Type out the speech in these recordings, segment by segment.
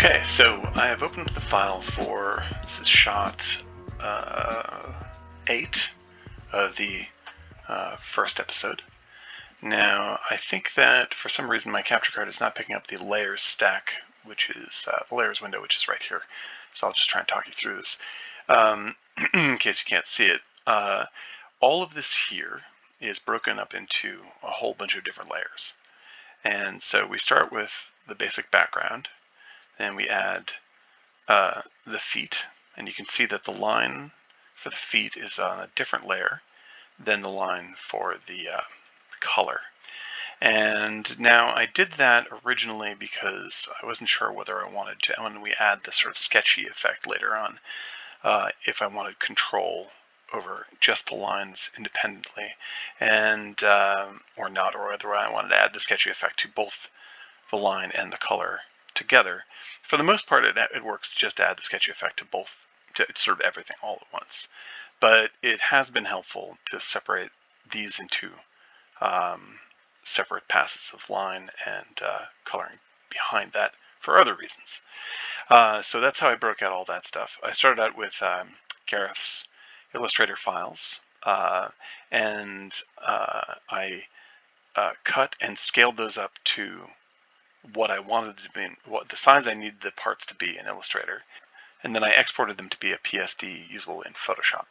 Okay, so I have opened the file for, this is shot 8 of the first episode. Now, I think that for some reason my capture card is not picking up the layers stack, which is the layers window, which is right here. So I'll just try and talk you through this in case you can't see it. All of this here is broken up into a whole bunch of different layers. And so we start with the basic background. Then we add the feet, and you can see that the line for the feet is on a different layer than the line for the color. And now I did that originally because I wasn't sure whether I wanted to, when we add the sort of sketchy effect later on, if I wanted control over just the lines independently, and or not, or whether I wanted to add the sketchy effect to both the line and the color together. For the most part, it works just to add the sketchy effect to both, to sort of everything all at once. But it has been helpful to separate these into separate passes of line and coloring behind that for other reasons. So that's how I broke out all that stuff. I started out with Gareth's Illustrator files, and I cut and scaled those up to what I wanted to be, what the size I needed the parts to be in Illustrator, and then I exported them to be a PSD usable in Photoshop.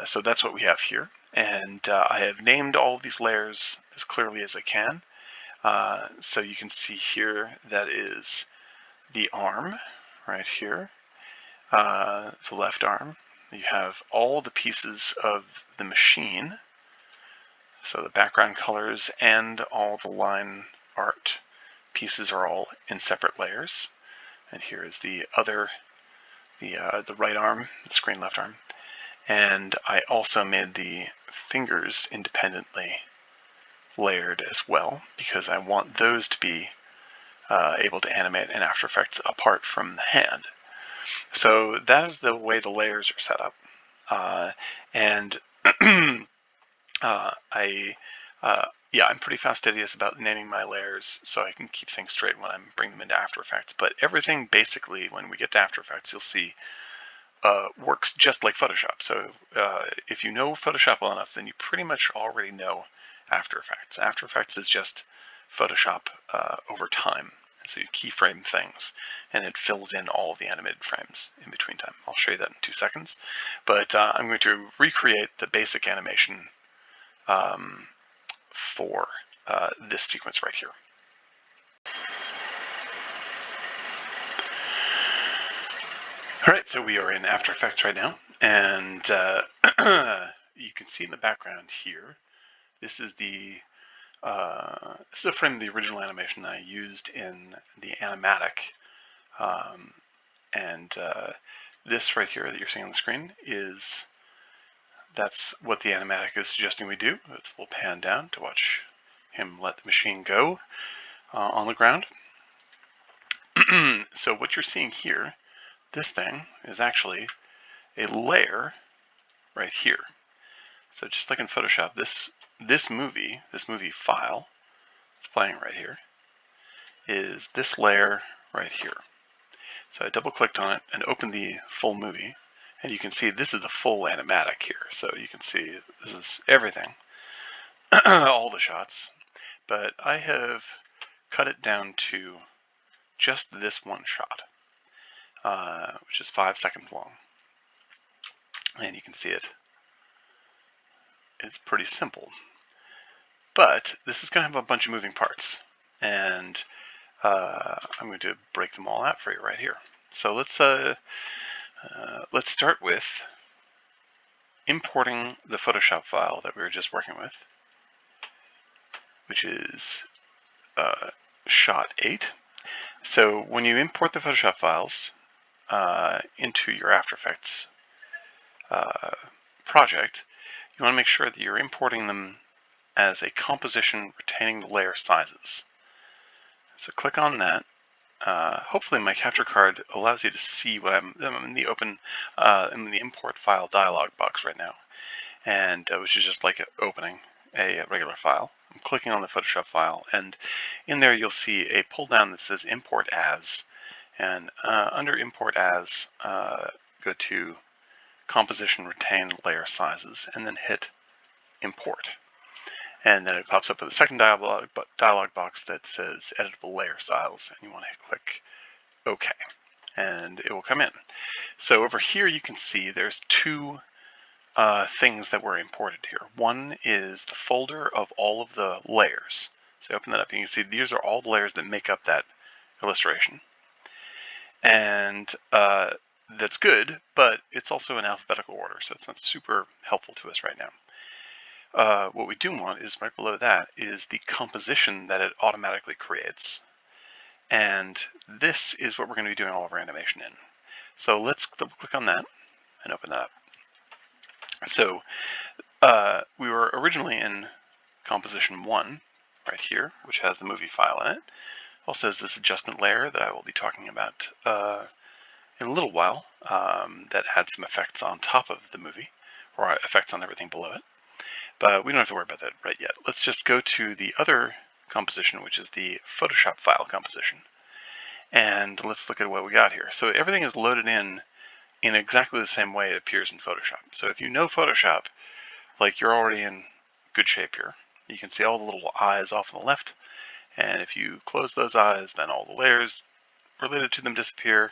So that's what we have here, and I have named all of these layers as clearly as I can. So you can see here that is the arm right here, the left arm. You have all the pieces of the machine, so the background colors and all the line art pieces are all in separate layers. And here is the other, the right arm, the screen left arm. And I also made the fingers independently layered as well, because I want those to be able to animate in After Effects apart from the hand. So that is the way the layers are set up. I'm pretty fastidious about naming my layers so I can keep things straight when I'm bringing them into After Effects. But everything basically, when we get to After Effects, you'll see works just like Photoshop. So if you know Photoshop well enough, then you pretty much already know After Effects. After Effects is just Photoshop over time. And so you keyframe things, and it fills in all of the animated frames in between time. I'll show you that in 2 seconds. But I'm going to recreate the basic animation for this sequence right here. All right, so we are in After Effects right now, and you can see in the background here, this is a frame of the original animation that I used in the animatic, this right here that you're seeing on the screen that's what the animatic is suggesting we do. It's a little pan down to watch him let the machine go on the ground. So what you're seeing here, this thing is actually a layer right here. So just like in Photoshop, this movie file that's playing right here is this layer right here. So I double clicked on it and opened the full movie, and you can see this is the full animatic here. So you can see this is everything, all the shots, but I have cut it down to just this one shot, which is 5 seconds long. And you can see it. It's pretty simple. But this is going to have a bunch of moving parts, and I'm going to break them all out for you right here. So let's start with importing the Photoshop file that we were just working with, which is shot 8. So when you import the Photoshop files into your After Effects project, you want to make sure that you're importing them as a composition retaining the layer sizes. So click on that. Hopefully my capture card allows you to see what I'm in the import file dialog box right now, and which is just like opening a regular file. I'm clicking on the Photoshop file, and in there you'll see a pull down that says import as, And under Import As, go to Composition, Retain Layer Sizes, and then hit Import. And then it pops up with a second dialog box that says Editable Layer Styles, and you want to click OK, and it will come in. So over here you can see there's two things that were imported here. One is the folder of all of the layers. So open that up, and you can see these are all the layers that make up that illustration. And that's good, but it's also in alphabetical order, so it's not super helpful to us right now. What we do want is right below that is the composition that it automatically creates. And this is what we're going to be doing all of our animation in. So let's double click on that and open that up. So we were originally in composition 1 right here, which has the movie file in it. Also has this adjustment layer that I will be talking about in a little while that adds some effects on top of the movie, or effects on everything below it. But we don't have to worry about that right yet. Let's just go to the other composition, which is the Photoshop file composition. And let's look at what we got here. So everything is loaded in exactly the same way it appears in Photoshop. So if you know Photoshop, like, you're already in good shape here. You can see all the little eyes off on the left. And if you close those eyes, then all the layers related to them disappear,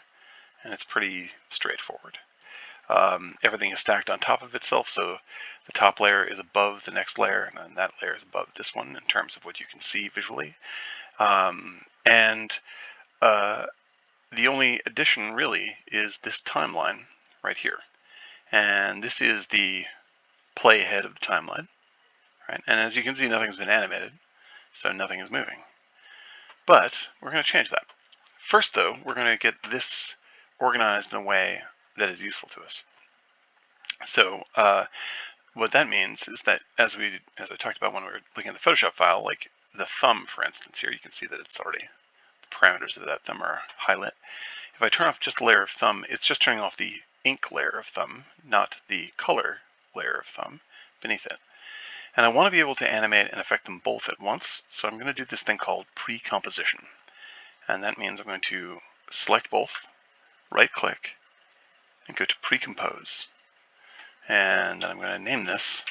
and it's pretty straightforward. Everything is stacked on top of itself, so the top layer is above the next layer, and then that layer is above this one in terms of what you can see visually. The only addition really is this timeline right here. And this is the playhead of the timeline, right? And as you can see, nothing's been animated, so nothing is moving. But we're going to change that. First, though, we're going to get this organized in a way that is useful to us. So what that means is that as I talked about when we were looking at the Photoshop file, like the thumb, for instance, here you can see that it's already, the parameters of that thumb are highlight. If I turn off just a layer of thumb, it's just turning off the ink layer of thumb, not the color layer of thumb beneath it. And I want to be able to animate and affect them both at once, so I'm going to do this thing called pre-composition. And that means I'm going to select both, right-click, and go to pre-compose. And then I'm going to name this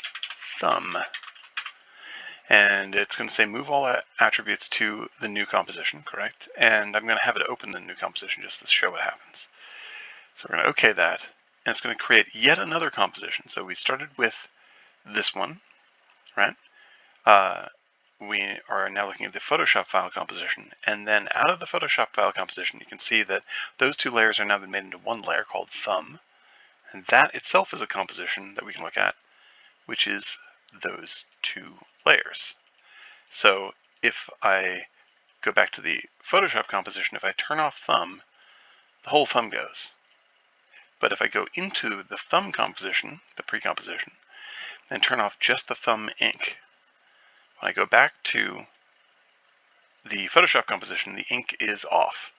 thumb. And it's going to say move all attributes to the new composition, correct? And I'm going to have it open the new composition just to show what happens. So we're going to OK that, and it's going to create yet another composition. So we started with this one, right? We are now looking at the Photoshop file composition, and then out of the Photoshop file composition, you can see that those two layers are now been made into one layer called thumb, and that itself is a composition that we can look at, which is those two layers. So if I go back to the Photoshop composition, if I turn off thumb, the whole thumb goes. But if I go into the thumb composition, the pre-composition, and turn off just the thumb ink, when I go back to the Photoshop composition, the ink is off.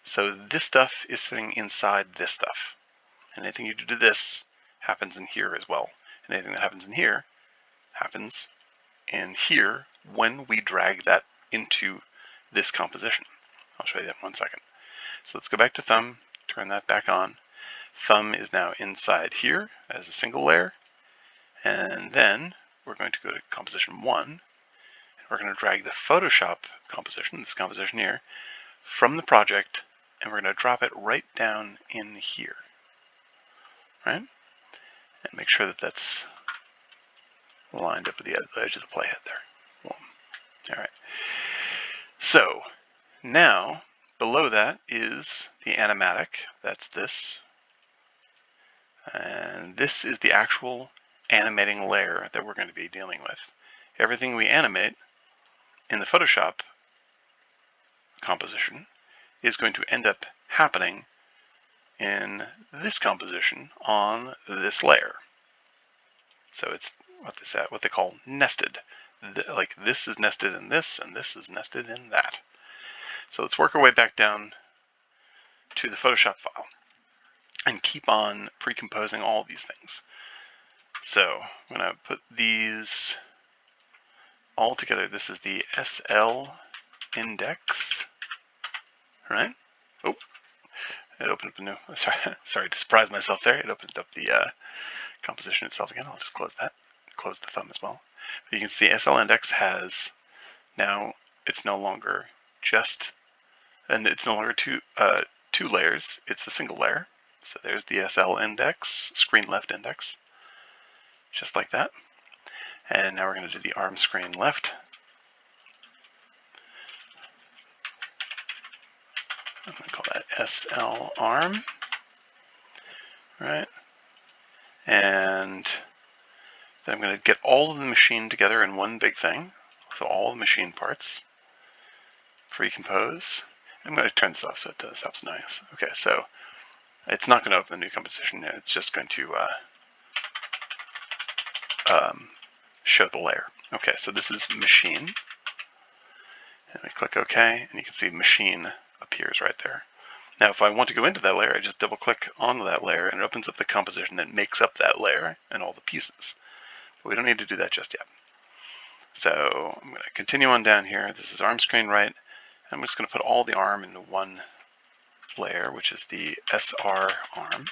So this stuff is sitting inside this stuff. And anything you do to this happens in here as well. And anything that happens in here happens in here when we drag that into this composition. I'll show you that in 1 second. So let's go back to thumb, turn that back on. Thumb is now inside here as a single layer. And then we're going to go to composition 1. And we're going to drag the Photoshop composition, this composition here, from the project, and we're going to drop it right down in here. Right? And make sure that that's lined up with the edge of the playhead there. Boom. All right. So now below that is the animatic. That's this. And this is the actual animating layer that we're going to be dealing with. Everything we animate in the Photoshop composition is going to end up happening in this composition on this layer. So it's what they call nested. Like this is nested in this, and this is nested in that. So let's work our way back down to the Photoshop file and keep on pre-composing all these things. So I'm going to put these all together. This is the SL index, right? Oh, it opened up a new, sorry to surprise myself there. It opened up the composition itself again. I'll just close that, close the thumb as well. But you can see SL index has, now it's no longer just, and it's no longer two layers, it's a single layer. So there's the SL index, screen left index, just like that. And now we're going to do the arm screen left. I'm going to call that SL arm, right? And then I'm going to get all of the machine together in one big thing. So all the machine parts, pre-compose. I'm going to turn this off so it stops noise. Okay, so it's not going to open a new composition. It's just going to show the layer. Okay, so this is machine. And we click OK, and you can see machine appears right there. Now, if I want to go into that layer, I just double click onto that layer, and it opens up the composition that makes up that layer and all the pieces. But we don't need to do that just yet. So I'm going to continue on down here. This is arm screen right. I'm just going to put all the arm into one layer, which is the SR arm.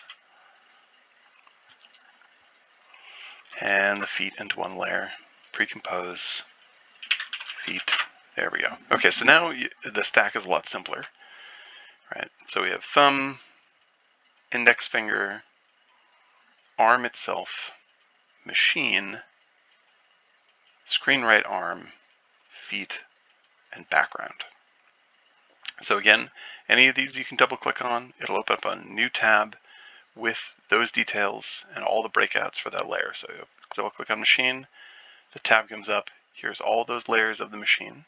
And the feet into one layer. Pre-compose, feet. There we go. Okay, so now the stack is a lot simpler. Right? So we have thumb, index finger, arm itself, machine, screen right arm, feet, and background. So again, any of these you can double click on. It'll open up a new tab with those details and all the breakouts for that layer. So double click on machine, the tab comes up. Here's all those layers of the machine,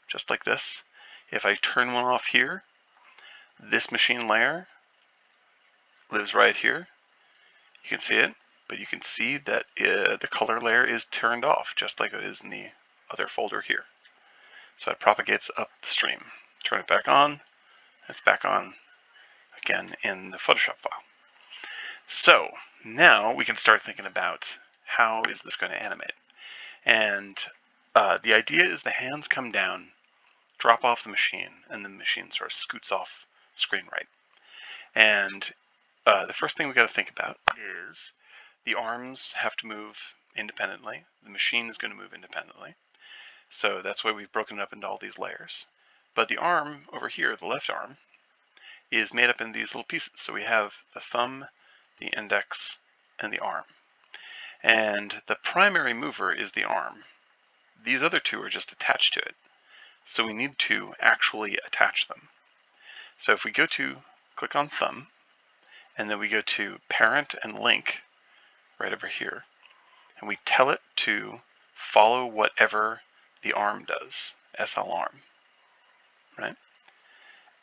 just like this. If I turn one off here, this machine layer lives right here. You can see it, but you can see that the color layer is turned off, just like it is in the other folder here. So it propagates up the stream. Turn it back on, it's back on again in the Photoshop file. So now we can start thinking about how is this going to animate. And the idea is the hands come down, drop off the machine, and the machine sort of scoots off screen right. And the first thing we got to think about is the arms have to move independently. The machine is going to move independently. So that's why we've broken it up into all these layers. But the arm over here, the left arm, is made up in these little pieces. So we have the thumb, the index, and the arm. And the primary mover is the arm. These other two are just attached to it. So we need to actually attach them. So if we go to, click on thumb, and then we go to parent and link right over here, and we tell it to follow whatever the arm does, SL arm, right?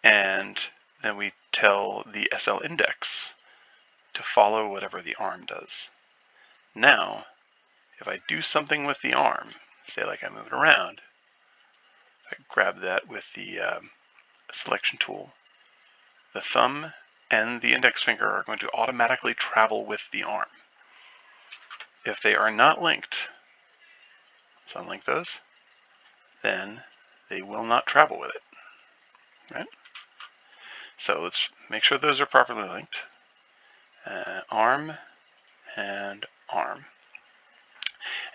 And then we tell the SL index to follow whatever the arm does. Now, if I do something with the arm, say like I move it around, I grab that with the selection tool, the thumb and the index finger are going to automatically travel with the arm. If they are not linked, let's unlink those, then they will not travel with it, right? So let's make sure those are properly linked. Arm and arm.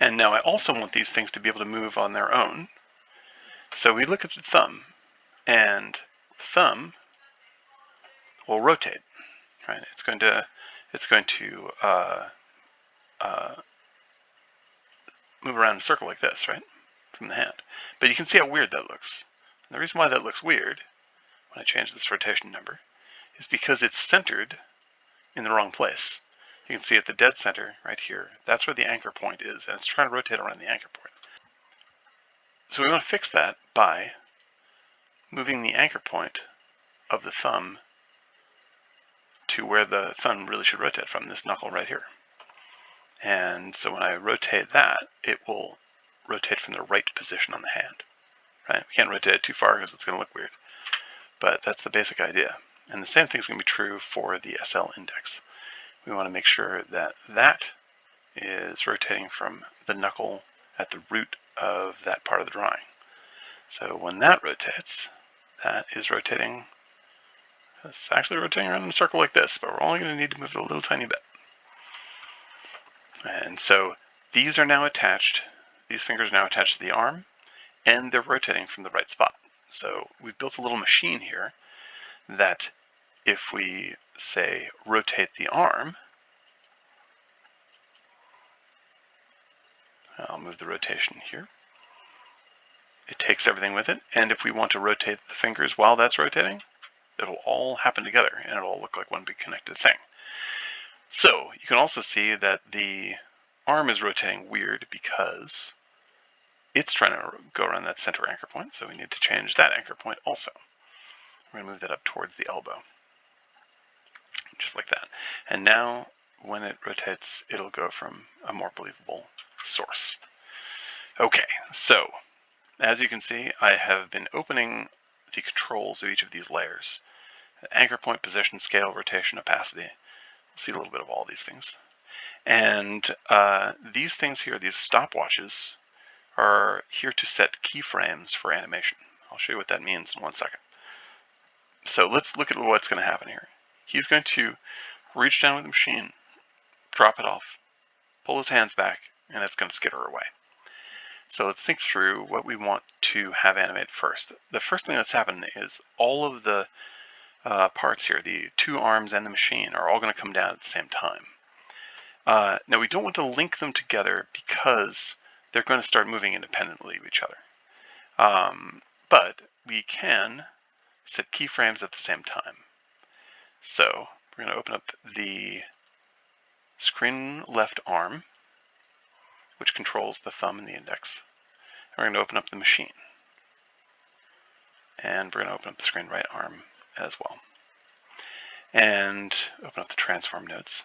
And now I also want these things to be able to move on their own. So we look at the thumb, and thumb will rotate, right? It's going to move around in a circle like this, right, from the hand. But you can see how weird that looks. And the reason why that looks weird, when I change this rotation number, is because it's centered in the wrong place. You can see at the dead center right here, that's where the anchor point is, and it's trying to rotate around the anchor point. So we want to fix that by moving the anchor point of the thumb to where the thumb really should rotate from, this knuckle right here. And so when I rotate that, it will rotate from the right position on the hand, right? We can't rotate it too far because it's going to look weird, but that's the basic idea. And the same thing is going to be true for the SL index. We want to make sure that that is rotating from the knuckle at the root of that part of the drawing. So when that rotates, that is rotating It's actually rotating around in a circle like this, but we're only going to need to move it a little tiny bit. And so these are now attached, these fingers are now attached to the arm, and they're rotating from the right spot. So we've built a little machine here that if we, say, rotate the arm, I'll move the rotation here. It takes everything with it, and if we want to rotate the fingers while that's rotating, it'll all happen together, and it'll all look like one big connected thing. So you can also see that the arm is rotating weird because it's trying to go around that center anchor point, so we need to change that anchor point also. We're going to move that up towards the elbow, just like that. And now, when it rotates, it'll go from a more believable source. Okay, so as you can see, I have been opening the controls of each of these layers. Anchor point, position, scale, rotation, opacity. We'll see a little bit of all these things. And these things here, these stopwatches, are here to set keyframes for animation. I'll show you what that means in 1 second. So let's look at what's going to happen here. He's going to reach down with the machine, drop it off, pull his hands back, and it's going to skitter away. So let's think through what we want to have animate first. The first thing that's happened is all of the parts here, the two arms and the machine, are all going to come down at the same time. Now we don't want to link them together because they're going to start moving independently of each other. But we can set keyframes at the same time. So we're going to open up the screen left arm, which controls the thumb and the index. And we're going to open up the machine. And we're going to open up the screen right arm as well. And open up the transform nodes.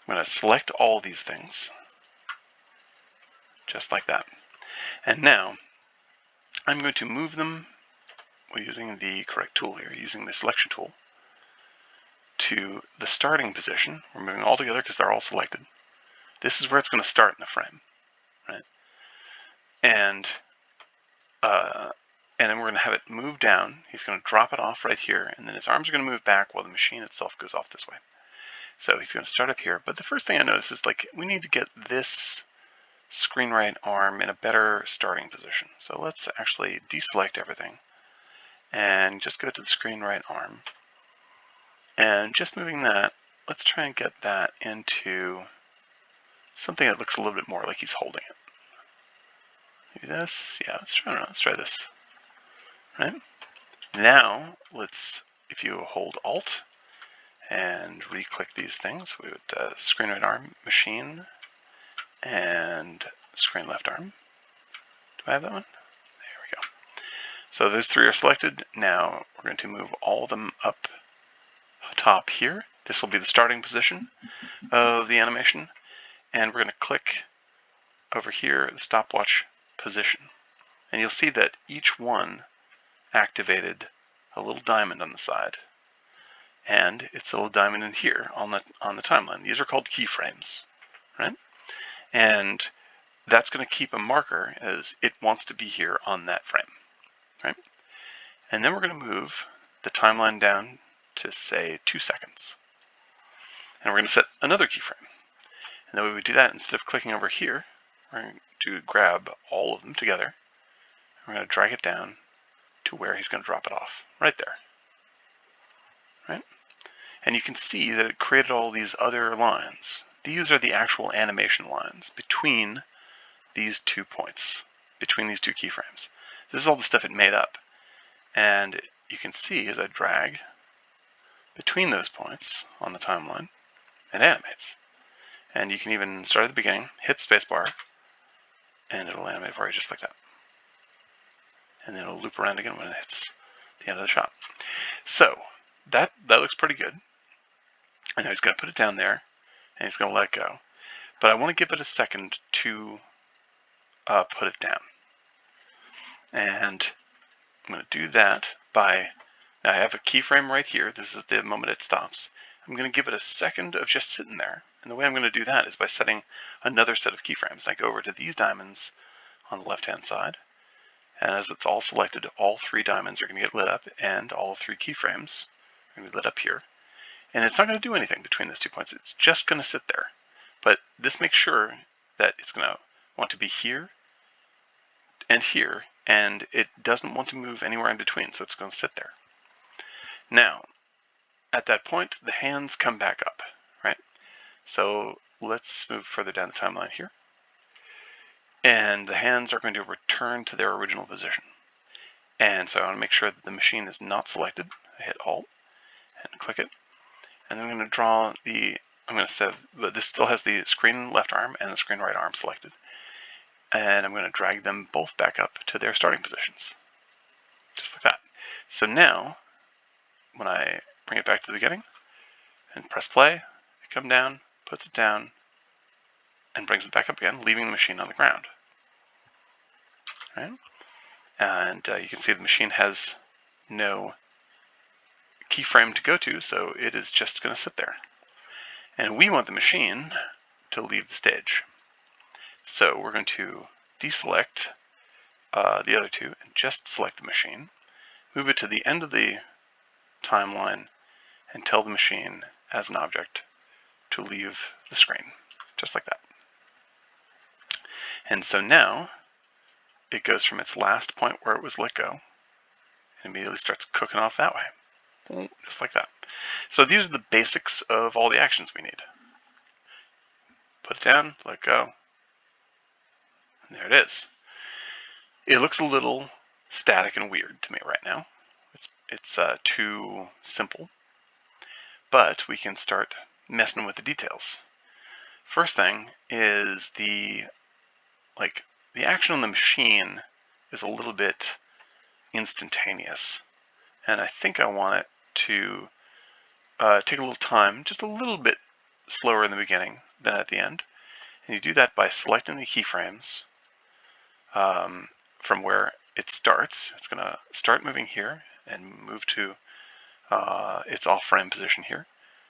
I'm going to select all these things, just like that. And now I'm going to move them, using the correct tool here, using the selection tool, to the starting position. We're moving all together because they're all selected. This is where it's going to start in the frame, right? And then we're going to have it move down. He's going to drop it off right here, and then his arms are going to move back while the machine itself goes off this way. So he's going to start up here. But the first thing I notice is, like, we need to get this screen right arm in a better starting position. So let's actually deselect everything and just go to the screen right arm. And just moving that, let's try and get that into something that looks a little bit more like he's holding it. Maybe this, yeah, let's try this. Right? Now, if you hold Alt and re-click these things, we would screen right arm, machine, and screen left arm. Do I have that one? There we go. So those three are selected. Now we're going to move all of them up top here. This will be the starting position of the animation. And we're going to click over here, the stopwatch position. And you'll see that each one activated a little diamond on the side. And it's a little diamond in here on the timeline. These are called keyframes, right? And that's going to keep a marker as it wants to be here on that frame, right? And then we're going to move the timeline down to, say, 2 seconds. And we're going to set another keyframe. And the way we do that, instead of clicking over here, we're going to grab all of them together. We're going to drag it down to where he's going to drop it off, right there. Right? And you can see that it created all these other lines. These are the actual animation lines between these 2 points, between these 2 keyframes. This is all the stuff it made up. And you can see as I drag between those points on the timeline, it animates. And you can even start at the beginning, hit spacebar, and it'll animate for you just like that. And then it'll loop around again when it hits the end of the shot. So that looks pretty good. And now he's going to put it down there, and he's going to let it go. But I want to give it a second to put it down. And I'm going to do that by, now I have a keyframe right here. This is the moment it stops. I'm going to give it a second of just sitting there. And the way I'm going to do that is by setting another set of keyframes. And I go over to these diamonds on the left-hand side. And as it's all selected, all 3 diamonds are going to get lit up, and all 3 keyframes going to be lit up here. And it's not going to do anything between those 2 points. It's just going to sit there. But this makes sure that it's going to want to be here, and it doesn't want to move anywhere in between, so it's going to sit there. Now, at that point, the hands come back up, right? So let's move further down the timeline here. And the hands are going to return to their original position. And so I want to make sure that the machine is not selected. I hit Alt and click it. And then I'm going to draw but this still has the screen left arm and the screen right arm selected. And I'm going to drag them both back up to their starting positions. Just like that. So now, when I bring it back to the beginning and press play, it comes down, puts it down, and brings it back up again, leaving the machine on the ground. Right? And you can see the machine has no keyframe to go to, so it is just going to sit there. And we want the machine to leave the stage. So we're going to deselect the other two and just select the machine, move it to the end of the timeline, and tell the machine as an object to leave the screen, just like that. And so now it goes from its last point where it was let go and immediately starts cooking off that way, just like that. So these are the basics of all the actions we need. Put it down, let go, and there it is. It looks a little static and weird to me right now. It's too simple, but we can start messing with the details. First thing is the action on the machine is a little bit instantaneous, and I think I want it to take a little time, just a little bit slower in the beginning than at the end. And you do that by selecting the keyframes from where it starts. It's going to start moving here and move to its off-frame position here.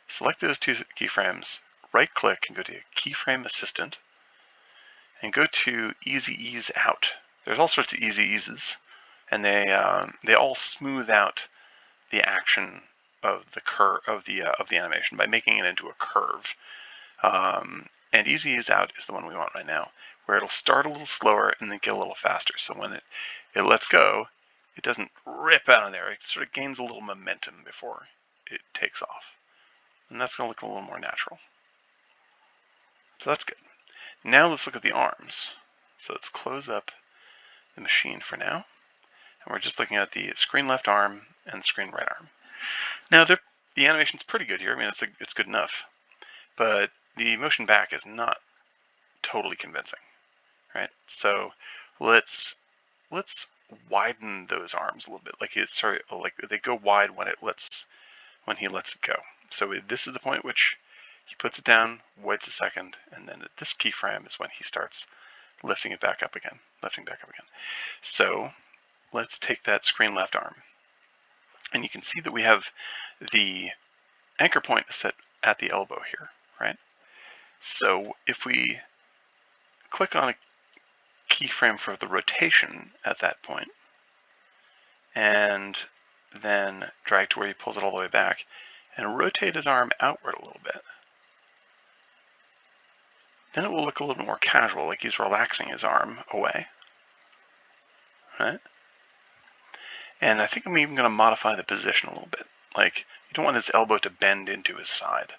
Select those two keyframes, right-click and go to Keyframe Assistant, and go to Easy Ease Out. There's all sorts of easy eases, and they all smooth out the action of the curve of the animation by making it into a curve. And Easy Ease Out is the one we want right now, where it'll start a little slower and then get a little faster. So when it lets go, it doesn't rip out of there. It sort of gains a little momentum before it takes off. And that's going to look a little more natural. So that's good. Now let's look at the arms. So let's close up the machine for now. And we're just looking at the screen left arm and screen right arm. Now the animation's pretty good here. I mean, it's good enough. But the motion back is not totally convincing, right? So let's widen those arms a little bit. Like they go wide when he lets it go. So this is the point at which he puts it down, waits a second, and then at this keyframe is when he starts lifting back up again. So let's take that screen left arm. And you can see that we have the anchor point set at the elbow here, right? So if we click on a keyframe for the rotation at that point, and then drag to where he pulls it all the way back, and rotate his arm outward a little bit, then it will look a little more casual, like he's relaxing his arm away, right? And I think I'm even going to modify the position a little bit. Like, you don't want his elbow to bend into his side.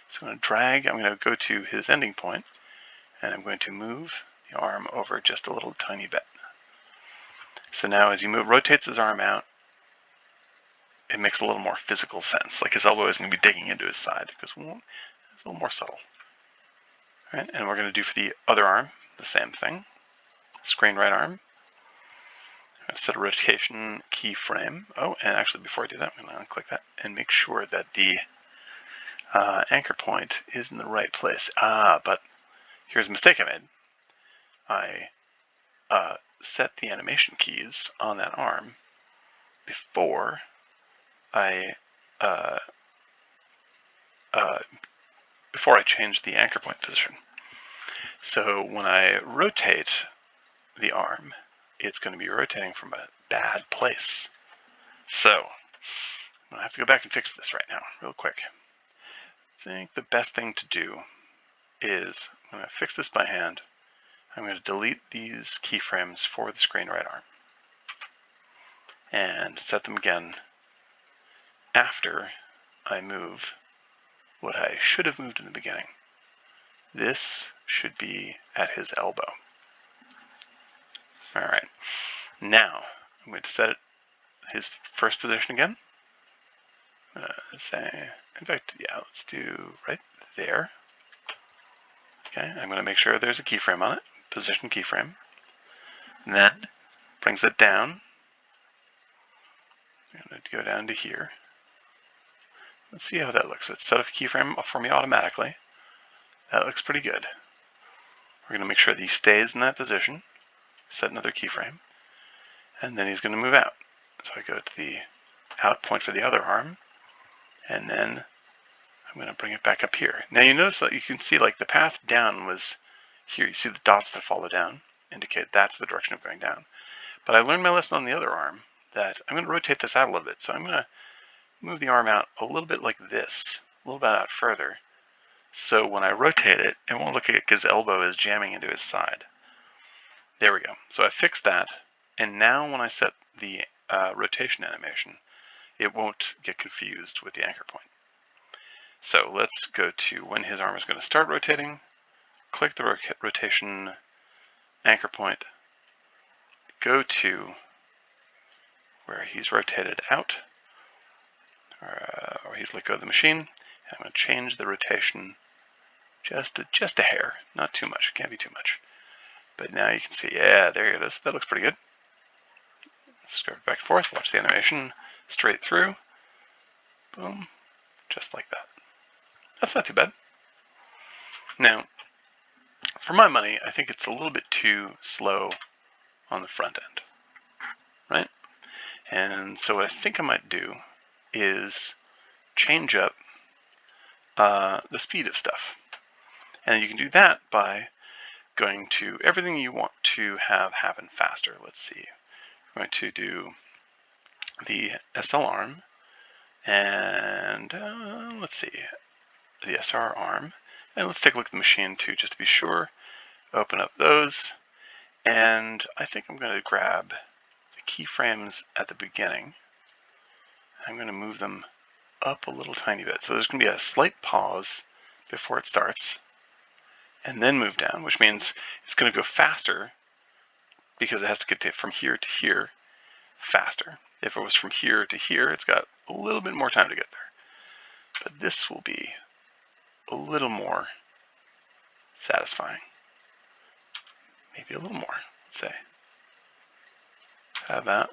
So I'm going to drag, I'm going to go to his ending point, and I'm going to move the arm over just a little tiny bit. So now as he rotates his arm out, it makes a little more physical sense. Like his elbow is going to be digging into his side. It's a little more subtle. All right, and we're going to do for the other arm the same thing. Screen right arm. I'm going to set a rotation keyframe. Oh, and actually before I do that, I'm going to unclick that and make sure that the anchor point is in the right place. But here's a mistake I made. I set the animation keys on that arm before I changed the anchor point position. So when I rotate the arm, it's going to be rotating from a bad place. So I'm going to have to go back and fix this right now, real quick. I think the best thing to do is, I'm going to fix this by hand. I'm going to delete these keyframes for the screen right arm and set them again after I move what I should have moved in the beginning. This should be at his elbow. All right, now I'm going to set it his first position again. Say, in fact, yeah, let's do right there. Okay, I'm going to make sure there's a keyframe on it, position keyframe. And then brings it down. I'm going to go down to here. Let's see how that looks. It's set up a keyframe for me automatically. That looks pretty good. We're going to make sure that he stays in that position. Set another keyframe. And then he's going to move out. So I go to the out point for the other arm. And then I'm going to bring it back up here. Now you notice that you can see like the path down was here. You see the dots that follow down indicate that's the direction of going down. But I learned my lesson on the other arm that I'm going to rotate this out a little bit. So I'm going to move the arm out a little bit like this, a little bit out further. So when I rotate it, it won't look like his elbow is jamming into his side. There we go. So I fixed that. And now when I set the rotation animation, it won't get confused with the anchor point. So let's go to when his arm is going to start rotating. Click the rotation anchor point. Go to where he's rotated out, or he's let go of the machine. And I'm going to change the rotation just a hair, not too much. It can't be too much. But now you can see, yeah, there it is. That looks pretty good. Let's go back and forth. Watch the animation straight through. Boom, just like that. That's not too bad. Now, for my money, I think it's a little bit too slow on the front end, right? And so what I think I might do is change up the speed of stuff. And you can do that by going to everything you want to have happen faster. Let's see. I'm going to do the SL arm, and let's see, the SR arm. And let's take a look at the machine too, just to be sure. Open up those. And I think I'm going to grab the keyframes at the beginning. I'm going to move them up a little tiny bit. So there's going to be a slight pause before it starts, and then move down, which means it's going to go faster because it has to get from here to here faster. If it was from here to here, it's got a little bit more time to get there. But this will be a little more satisfying. Maybe a little more, let's say. How about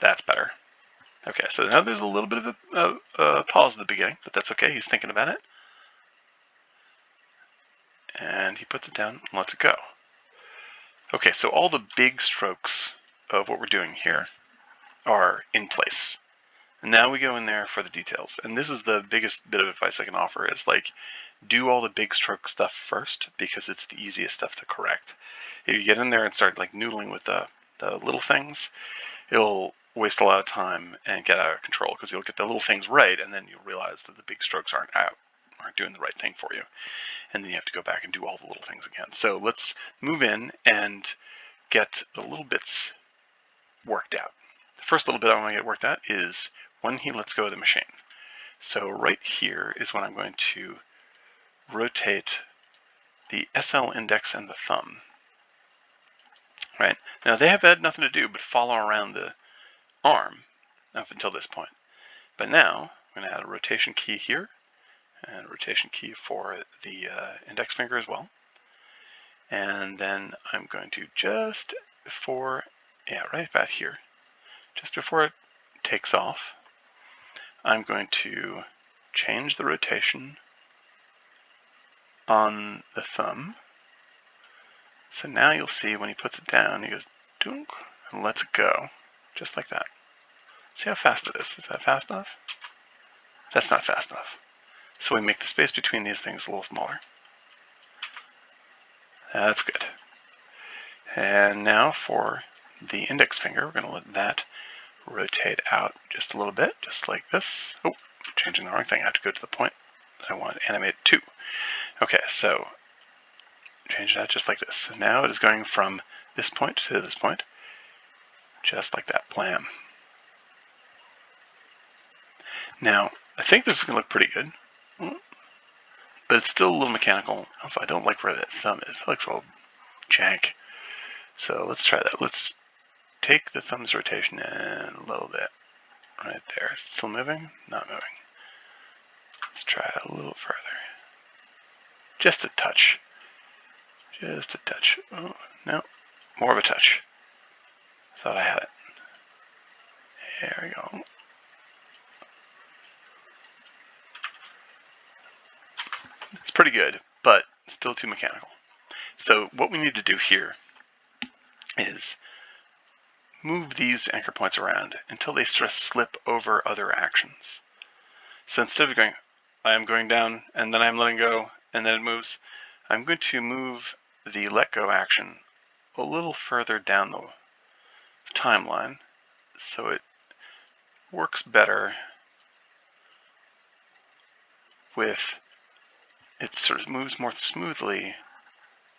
that's better. Okay, so now there's a little bit of a pause at the beginning, but that's okay. He's thinking about it. And he puts it down and lets it go. Okay, so all the big strokes of what we're doing here are in place. And now we go in there for the details. And this is the biggest bit of advice I can offer is like, do all the big stroke stuff first because it's the easiest stuff to correct. If you get in there and start like noodling with the little things, it'll waste a lot of time and get out of control because you'll get the little things right and then you'll realize that the big strokes aren't doing the right thing for you. And then you have to go back and do all the little things again. So let's move in and get the little bits worked out. The first little bit I want to get worked out is when he lets go of the machine. So right here is when I'm going to rotate the SL index and the thumb. Right? Now they have had nothing to do but follow around the arm up until this point. But now I'm going to add a rotation key here and a rotation key for the index finger as well. And then I'm going to just before, right about here, just before it takes off, I'm going to change the rotation on the thumb. So now you'll see when he puts it down, he goes dunk and lets it go, just like that. See how fast it is. Is that fast enough? That's not fast enough. So we make the space between these things a little smaller. That's good. And now for the index finger, we're going to let that rotate out just a little bit, just like this. Oh, changing the wrong thing. I have to go to the point that I want to animate to. Okay, so change that just like this. So now it is going from this point to this point, just like that. Blam. Now, I think this is going to look pretty good, but it's still a little mechanical. Also, I don't like where that thumb is. It looks all jank. So let's try that. Let's take the thumb's rotation in a little bit. Right there. Is it still moving? Not moving. Let's try it a little further. Just a touch. Just a touch. Oh, no. More of a touch. Thought I had it. There we go. It's pretty good, but still too mechanical. So what we need to do here is move these anchor points around until they sort of slip over other actions. So instead of going, I'm going down and then I'm letting go and then it moves, I'm going to move the let go action a little further down the timeline so it works better with, it sort of moves more smoothly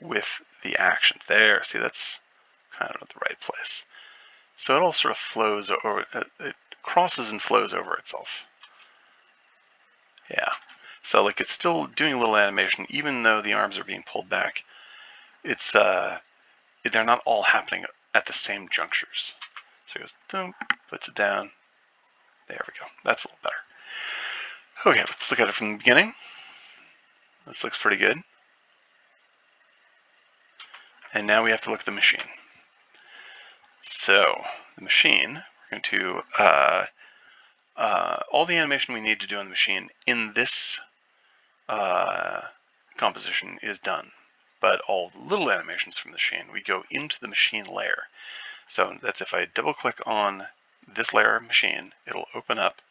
with the actions. There, see, that's kind of at the right place. So it all sort of flows over, it crosses and flows over itself. Yeah, so like it's still doing a little animation even though the arms are being pulled back. It's they're not all happening at the same junctures. So it goes, boom, puts it down. There we go. That's a little better. Okay, let's look at it from the beginning. This looks pretty good. And now we have to look at the machine. So the machine, we're going to all the animation we need to do on the machine in this composition is done. But all the little animations from the machine, we go into the machine layer. So that's if I double click on this layer of machine, it'll open up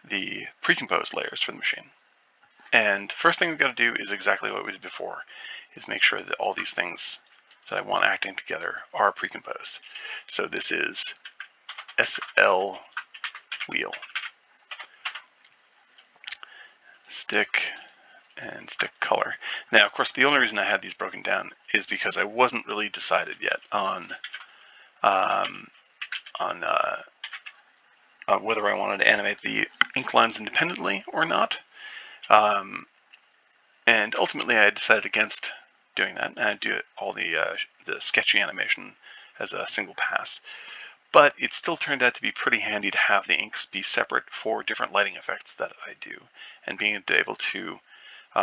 the pre-composed layers for the machine. And first thing we've got to do is exactly what we did before, is make sure that all these things that I want acting together are pre-composed. So this is SL wheel. Stick and stick color. Now, of course, the only reason I had these broken down is because I wasn't really decided yet on whether I wanted to animate the ink lines independently or not. And ultimately, I decided against doing that, and I'd do all the sketchy animation as a single pass. But it still turned out to be pretty handy to have the inks be separate for different lighting effects that I do, and being able to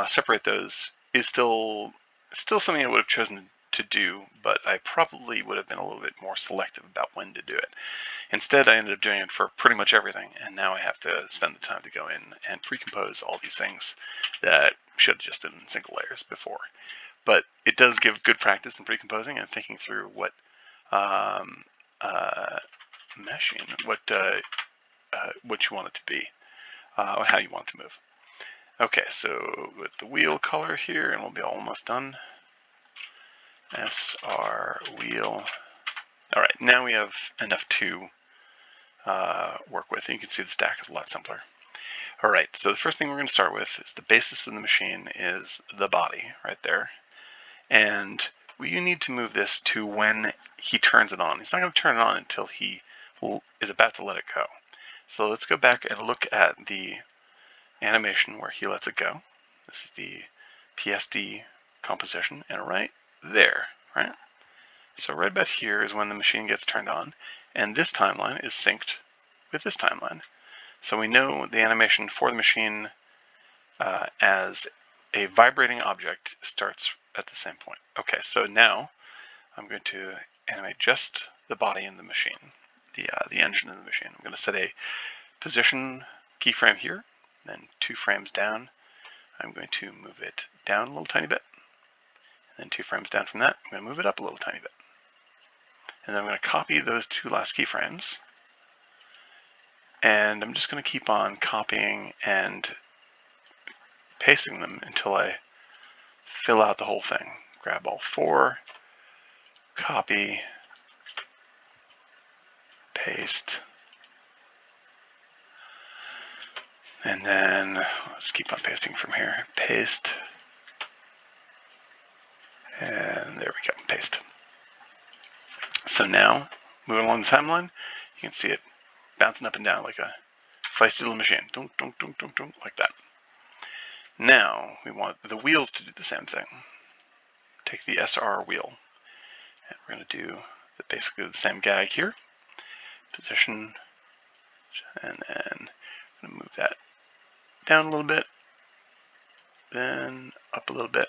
separate those is still something I would have chosen to do, but I probably would have been a little bit more selective about when to do it. Instead, I ended up doing it for pretty much everything, and now I have to spend the time to go in and pre-compose all these things that should have just been in single layers before. But it does give good practice in pre-composing and thinking through what meshing, what you want it to be, or how you want it to move. Okay, so with the wheel color here, and we'll be almost done. SR wheel. All right, now we have enough to work with. And you can see the stack is a lot simpler. All right, so the first thing we're going to start with is the basis of the machine is the body right there. And we need to move this to when he turns it on. He's not going to turn it on until he is about to let it go. So let's go back and look at the animation where he lets it go. This is the PSD composition, and right there, right? So right about here is when the machine gets turned on, and this timeline is synced with this timeline. So we know the animation for the machine as a vibrating object starts at the same point. Okay, so now I'm going to animate just the body in the machine, the engine in the machine. I'm going to set a position keyframe here, then 2 frames down. I'm going to move it down a little tiny bit, and then 2 frames down from that, I'm going to move it up a little tiny bit. And then I'm going to copy those 2 last keyframes, and I'm just going to keep on copying and pasting them until I fill out the whole thing. Grab all 4, copy, paste, And then let's keep on pasting from here. Paste. And there we go, paste. So now, moving along the timeline, you can see it bouncing up and down like a feisty little machine. Dunk, dunk, dunk, dunk, dunk, like that. Now, we want the wheels to do the same thing. Take the SR wheel, and we're going to do basically the same gag here. Position, and then I'm going to move that down a little bit, then up a little bit,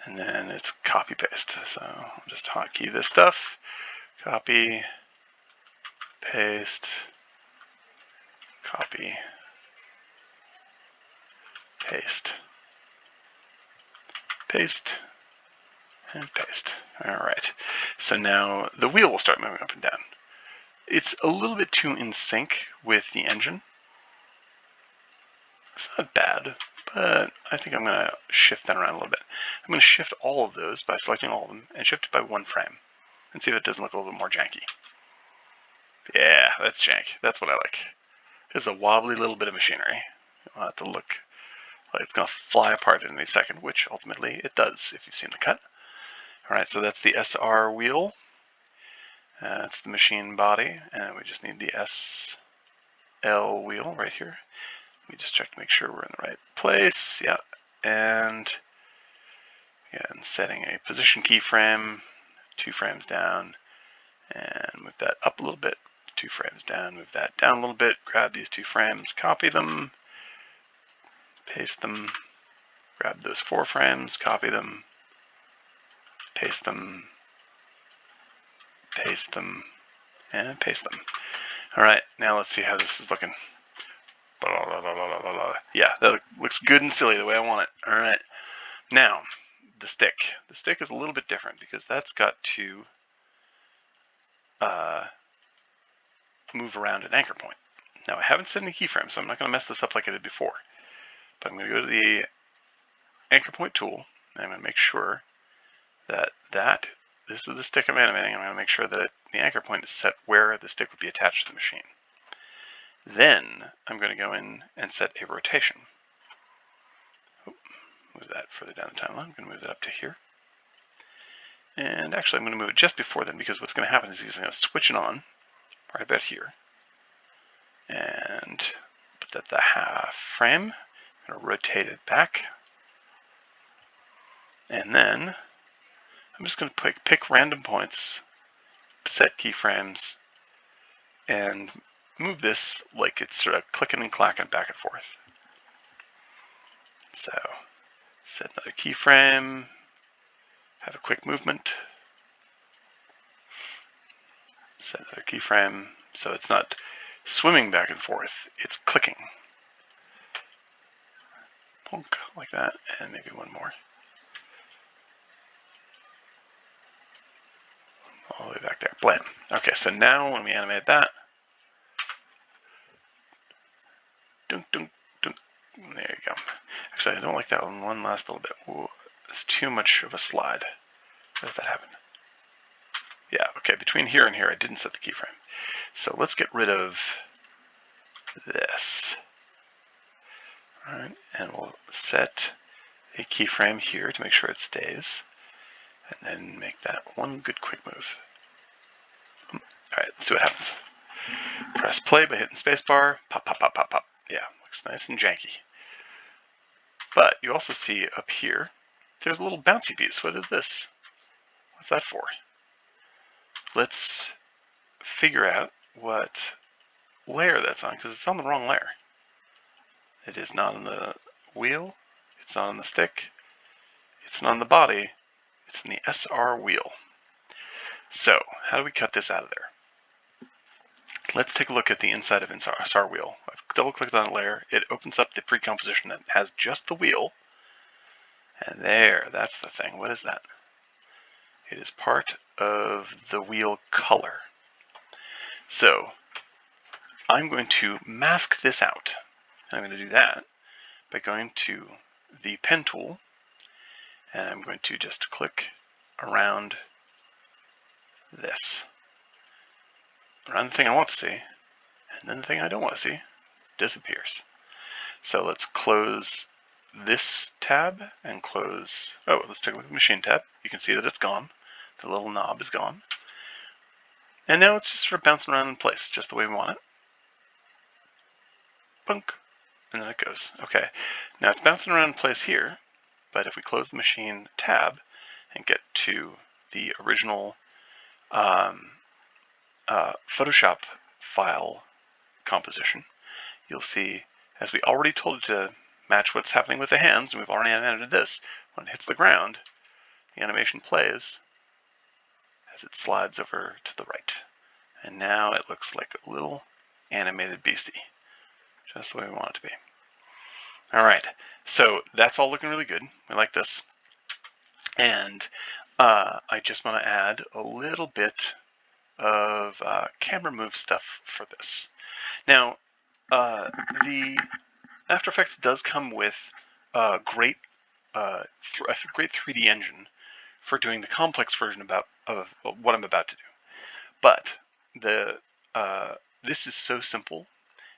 and then it's copy paste. So I'll just hotkey this stuff, copy, paste, copy, paste, paste, and paste. All right, so now the wheel will start moving up and down. It's a little bit too in sync with the engine. It's not bad, but I think I'm going to shift that around a little bit. I'm going to shift all of those by selecting all of them and shift it by one frame and see if it doesn't look a little bit more janky. Yeah, that's jank. That's what I like. It's a wobbly little bit of machinery. I want it to look like it's going to fly apart in a second, which ultimately it does if you've seen the cut. All right, so that's the SR wheel. That's the machine body, and we just need the SL wheel right here. Let me just check to make sure we're in the right place. Yeah, and again, setting a position keyframe, 2 frames down, and move that up a little bit, 2 frames down, move that down a little bit, grab these 2 frames, copy them, paste them, grab those 4 frames, copy them, paste them, and paste them. All right, now let's see how this is looking. Yeah, that looks good and silly the way I want it. All right, now the stick. The stick is a little bit different because that's got to move around an anchor point. Now I haven't set any keyframes, so I'm not going to mess this up like I did before. But I'm going to go to the anchor point tool, and I'm going to make sure that this is the stick I'm animating. I'm going to make sure that the anchor point is set where the stick would be attached to the machine. Then I'm going to go in and set a rotation. Move that further down the timeline. I'm going to move that up to here. And actually, I'm going to move it just before then, because what's going to happen is he's going to switch it on right about here. And put that the half frame. I'm going to rotate it back. And then I'm just going to pick random points, set keyframes, and move this like it's sort of clicking and clacking back and forth. So set another keyframe, have a quick movement, set another keyframe, so it's not swimming back and forth, it's clicking. Plonk, like that, and maybe one more. All the way back there, blam. Okay, so now when we animate that, dunk, dunk, dunk, there you go. Actually, I don't like that one last little bit. Ooh, it's too much of a slide. Where did that happen? Yeah, okay, between here and here, I didn't set the keyframe. So let's get rid of this. All right, and we'll set a keyframe here to make sure it stays, and then make that one good quick move. All right, let's see what happens. Press play by hitting spacebar. Pop, pop, pop, pop, pop. Yeah, looks nice and janky. But you also see up here, there's a little bouncy piece. What is this? What's that for? Let's figure out what layer that's on, because it's on the wrong layer. It is not on the wheel, it's not on the stick, it's not on the body, it's in the SR wheel. So, how do we cut this out of there? Let's take a look at the inside of SR wheel. I've double-clicked on a layer, it opens up the pre-composition that has just the wheel, and there, that's the thing. What is that? It is part of the wheel color. So, I'm going to mask this out. And I'm going to do that by going to the pen tool, and I'm going to just click around this. Around the thing I want to see, and then the thing I don't want to see, disappears. So let's close this tab and close, oh, let's take a look at the machine tab. You can see that it's gone. The little knob is gone. And now it's just sort of bouncing around in place, just the way we want it. Punk. And then it goes. Okay, now it's bouncing around in place here, but if we close the machine tab and get to the original Photoshop file composition, you'll see, as we already told it to match what's happening with the hands, and we've already animated this, when it hits the ground, the animation plays as it slides over to the right. And now it looks like a little animated beastie, just the way we want it to be. All right, so that's all looking really good. We like this. And I just want to add a little bit of camera move stuff for this. Now, the After Effects does come with a great 3D engine for doing the complex version of what I'm about to do. But this is so simple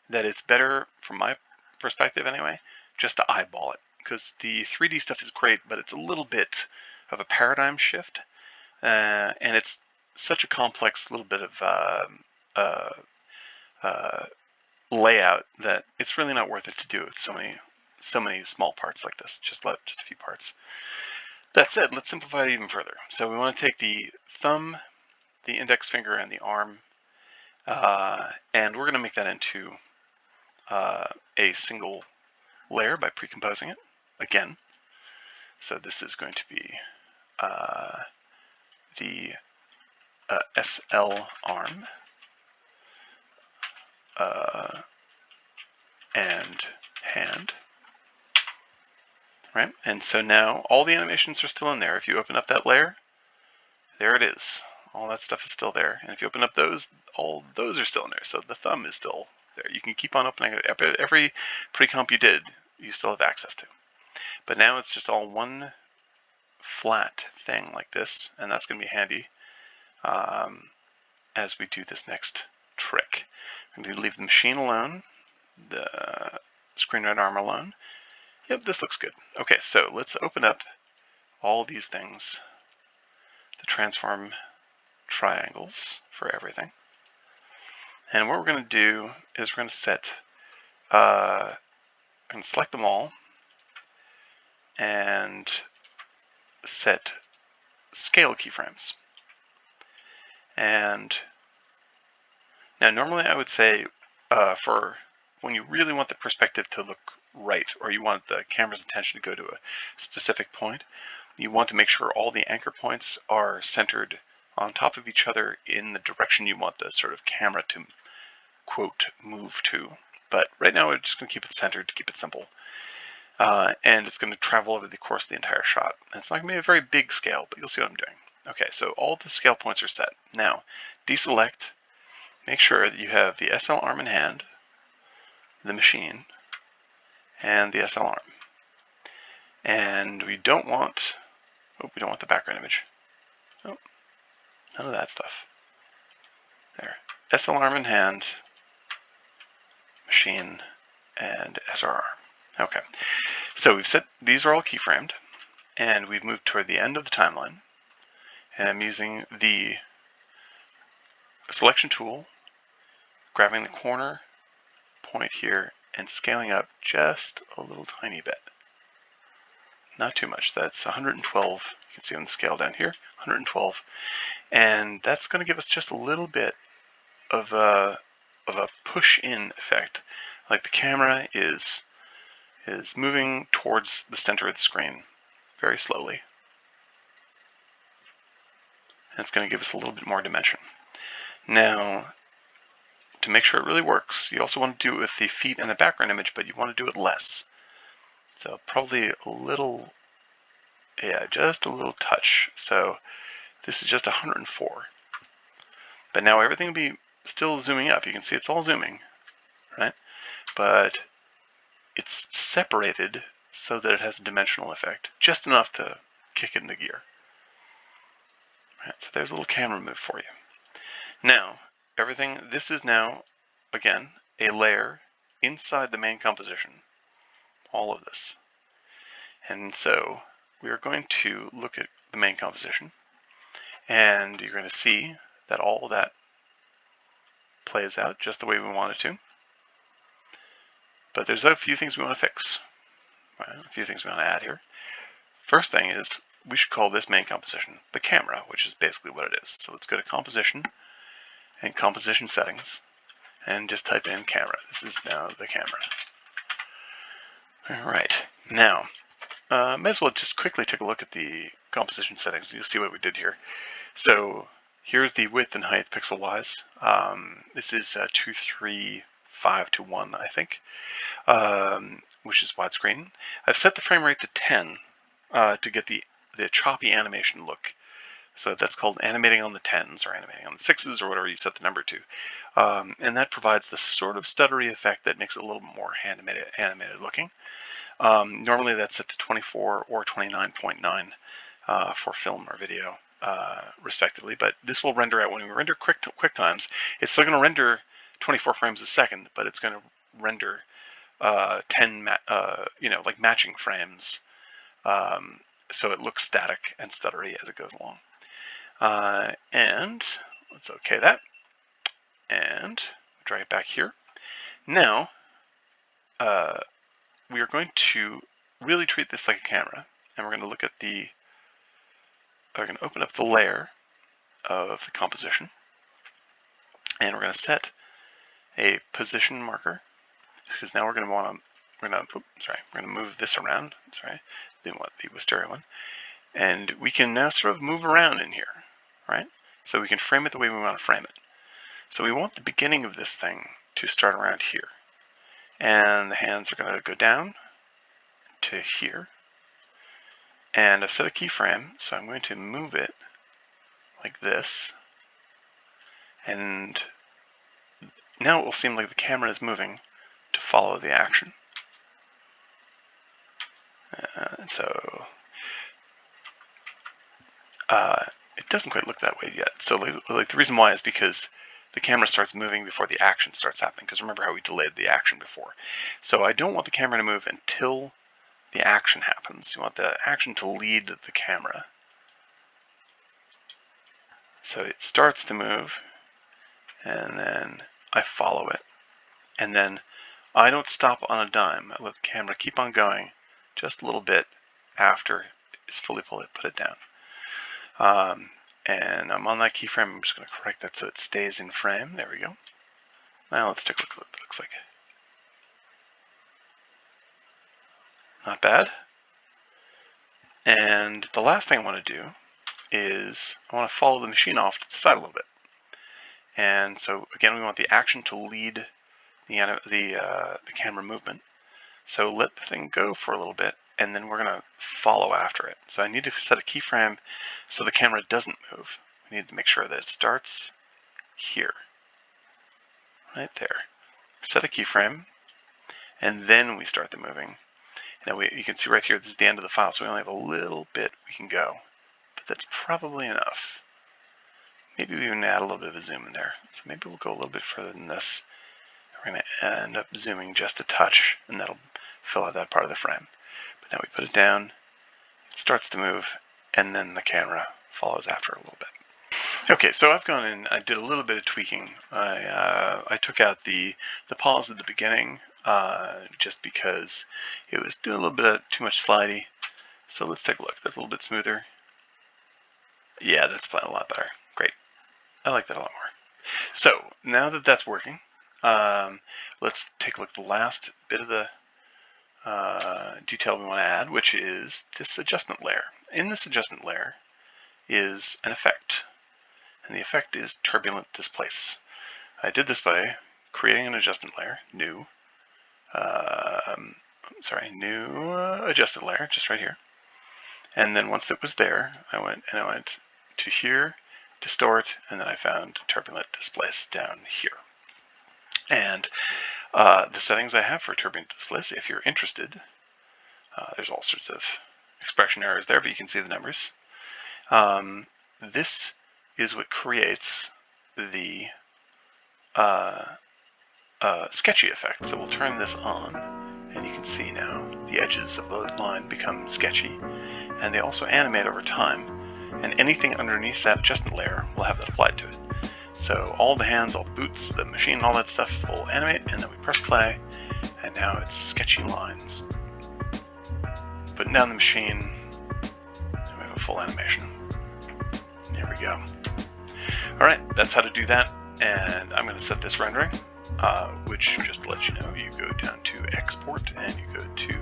that it's better, from my perspective anyway, just to eyeball it. Because the 3D stuff is great, but it's a little bit of a paradigm shift. And it's such a complex little bit of layout that it's really not worth it to do with so many small parts like this. Just a few parts. That said, let's simplify it even further. So we want to take the thumb, the index finger, and the arm, and we're going to make that into a single layer by precomposing it again. So this is going to be the SL arm and hand, right? And so now all the animations are still in there. If you open up that layer, there it is. All that stuff is still there. And if you open up those, all those are still in there. So the thumb is still there. You can keep on opening it. Every pre-comp you did, you still have access to. But now it's just all one flat thing like this, and that's going to be handy as we do this next trick. I'm going to leave the machine alone, the screen right arm alone. Yep, this looks good. Okay, so let's open up all these things, the transform triangles for everything. And what we're going to do is we're going to set, I'm going to select them all and set scale keyframes. And now normally I would say for when you really want the perspective to look right, or you want the camera's attention to go to a specific point, you want to make sure all the anchor points are centered on top of each other in the direction you want the sort of camera to, quote, move to. But right now we're just going to keep it centered to keep it simple. And it's going to travel over the course of the entire shot. And it's not going to be a very big scale, but you'll see what I'm doing. Okay, so all the scale points are set. Now, deselect, make sure that you have the SL arm in hand, the machine, and the SL arm. And we don't want the background image. Oh, none of that stuff. There. SL arm in hand, machine, and SR arm. Okay, so we've set, these are all keyframed, and we've moved toward the end of the timeline, and I'm using the selection tool, grabbing the corner point here, and scaling up just a little tiny bit. Not too much. That's 112. You can see on the scale down here, 112. And that's going to give us just a little bit of a push-in effect. Like the camera is moving towards the center of the screen very slowly. And it's going to give us a little bit more dimension. Now, to make sure it really works, you also want to do it with the feet and the background image, but you want to do it less. So probably a little, yeah, just a little touch. So this is just 104. But now everything will be still zooming up. You can see it's all zooming, right? But it's separated so that it has a dimensional effect, just enough to kick it into gear. Right, so there's a little camera move for you. Now, everything, this is now, again, a layer inside the main composition, all of this. And so we are going to look at the main composition, and you're going to see that all of that plays out just the way we want it to. But there's a few things we want to fix, right? A few things we want to add here. First thing is we should call this main composition the camera, which is basically what it is. So let's go to Composition and Composition Settings and just type in camera. This is now the camera. All right, now might as well just quickly take a look at the composition settings. You'll see what we did here. So here's the width and height pixel-wise. This is 235 to 1, I think, which is widescreen. I've set the frame rate to 10 to get the choppy animation look. So that's called animating on the 10s or animating on the 6s or whatever you set the number to. And that provides the sort of stuttery effect that makes it a little more animated looking. Normally that's set to 24 or 29.9 for film or video, respectively. But this will render out when we render QuickTimes. It's still going to render 24 frames a second, but it's going to render 10, like matching frames, so it looks static and stuttery as it goes along. And let's OK that, and drag it back here. Now, we are going to really treat this like a camera, and we're going to look at we're going to open up the layer of the composition, and we're going to set a position marker, because now we're going to move this around. Didn't want the wisteria one, and we can now sort of move around in here, right? So we can frame it the way we want to frame it. So we want the beginning of this thing to start around here. And the hands are going to go down to here. And I've set a keyframe, so I'm going to move it like this. And now it will seem like the camera is moving to follow the action. So it doesn't quite look that way yet. So like the reason why is because the camera starts moving before the action starts happening, because remember how we delayed the action before. So I don't want the camera to move until the action happens. You want the action to lead the camera. So it starts to move, and then I follow it. And then I don't stop on a dime. I let the camera keep on going just a little bit after it's fully put it down. And I'm on that keyframe. I'm just going to correct that so it stays in frame. There we go. Now let's take a look at what it looks like. Not bad. And the last thing I want to do is I want to follow the machine off to the side a little bit. And so again, we want the action to lead the camera movement. So let the thing go for a little bit, and then we're going to follow after it. So I need to set a keyframe so the camera doesn't move. We need to make sure that it starts here, right there. Set a keyframe, and then we start the moving. Now you can see right here, this is the end of the file, so we only have a little bit we can go, but that's probably enough. Maybe we even add a little bit of a zoom in there. So maybe we'll go a little bit further than this. We're going to end up zooming just a touch, and that'll fill out that part of the frame. But now we put it down, it starts to move, and then the camera follows after a little bit. Okay, so I've gone in, I did a little bit of tweaking. I took out the pause at the beginning, just because it was doing a little bit of too much slidey. So let's take a look. That's a little bit smoother. Yeah, that's fine, a lot better. Great. I like that a lot more. So now that that's working, let's take a look at the last bit of the detail we want to add, which is this adjustment layer. In this adjustment layer is an effect, and the effect is Turbulent Displace. I did this by creating an adjustment layer, new adjustment layer, just right here. And then once it was there, I went to here, distort, and then I found Turbulent Displace down here. And the settings I have for Turbulent Displace, if you're interested, there's all sorts of expression errors there, but you can see the numbers. This is what creates the sketchy effect. So we'll turn this on, and you can see now the edges of the line become sketchy, and they also animate over time, and anything underneath that adjustment layer will have that applied to it. So all the hands, all the boots, the machine, all that stuff will animate, and then we press play, and now it's sketchy lines. Putting down the machine, and we have a full animation. There we go. Alright, that's how to do that, and I'm going to set this rendering, which, just to let you know, you go down to Export, and you go to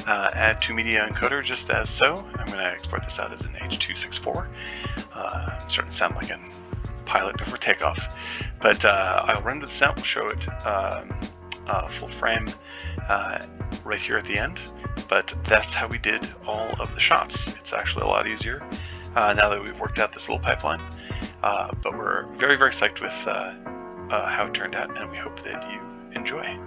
Add to Media Encoder, just as so. I'm going to export this out as an H.264. I'm starting to sound like a pilot before takeoff, but I'll render this out. We'll show it full frame right here at the end, but that's how we did all of the shots. It's actually a lot easier now that we've worked out this little pipeline, but we're very, very psyched with how it turned out, and we hope that you enjoy.